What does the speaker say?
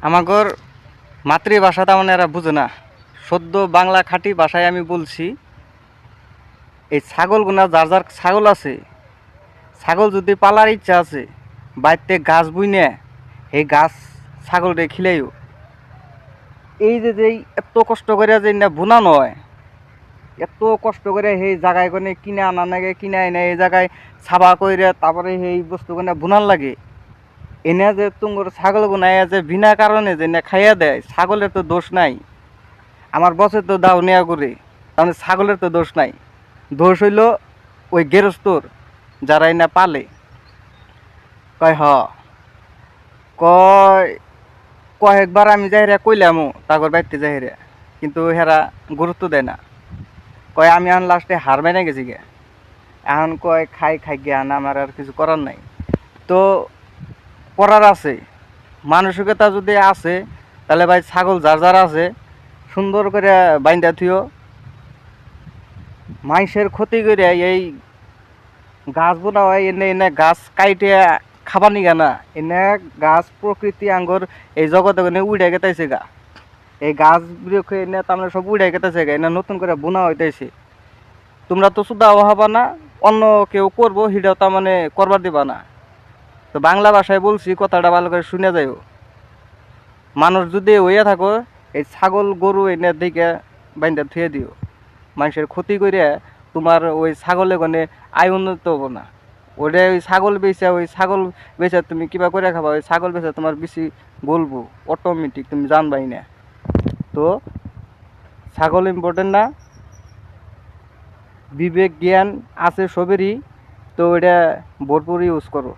আমাগর মাতৃভাষা তেমন এরা বুঝে না। সদ্য বাংলা খাঁটি ভাষায় আমি বলছি, এই ছাগলগুনা যার যার ছাগল আছে, ছাগল যদি পালার ইচ্ছা আছে, বাড়িতে গাছ বুইনে এই গাছ ছাগলরে খিলাইও। এই যে এত কষ্ট করে যে না বুনা নয়, এত কষ্ট করে সেই জায়গায় কোনে কিনে আনা লাগে, কিনে এনে এই জায়গায় ছাবা করে তারপরে সেই বস্তুগুলো বুনার লাগে। এনে যে তুঙ্গর ছাগল গুনায় যে বিনা কারণে যে না খাইয়া দেয়, ছাগলের তো দোষ নাই। আমার বছর তো দাও নেয়া করে, তাহলে ছাগলের তো দোষ নাই। দোষ হইল ওই গেরস্তর, যারা এনে পালে। কয় কয় কয়েকবার আমি যাই রে কইলামও তাগর বাড়িতে যাই রে, কিন্তু হেরা গুরুত্ব দেয় না। কয় আমি এখন লাস্টে হার মেনে গেছি গে, এখন কয় খাই খাই গে, আমার আর কিছু করার নাই। তো করার আছে, মানসিকতা যদি আছে, তাহলে ভাই ছাগল যার যার আছে সুন্দর করে বাইন্দা থিও। মানুষের ক্ষতি করে এই গাছ বোনা হয়, এনে এনে গাছ কাইটে খাবার নিগা না, এনে গাছ প্রকৃতি আঙ্গর এই জগতে উড়ে গেতেছে গা। এই গাছ বৃক্ষ এনে তার সব উড়ে গেতেছে গা, এনে নতুন করে বোনা হইতেছে। তোমরা তো শুধু হবা না, অন্য কেউ করবো সেটাও তার করবার দিবা না। তো বাংলা ভাষায় বলছি, কথাটা ভালো করে শুনে যাইও। মানুষ যদি হইয়া থাকো, এই ছাগল গরু এনে দিকে বাইন্দা থুয়ে দিও। মানুষের ক্ষতি করে তোমার ওই ছাগলে গনে আয় উন্নত হবো না। ওটা ওই ছাগল বেচা তুমি কিবা করে খাবা, ওই ছাগল বেচা তোমার বেশি বলবো অটোমেটিক, তুমি জানবাই না। তো ছাগল ইম্পর্টেন্ট না, বিবেক জ্ঞান আছে সবেরই, তো এটা ভরপুর ইউজ করো।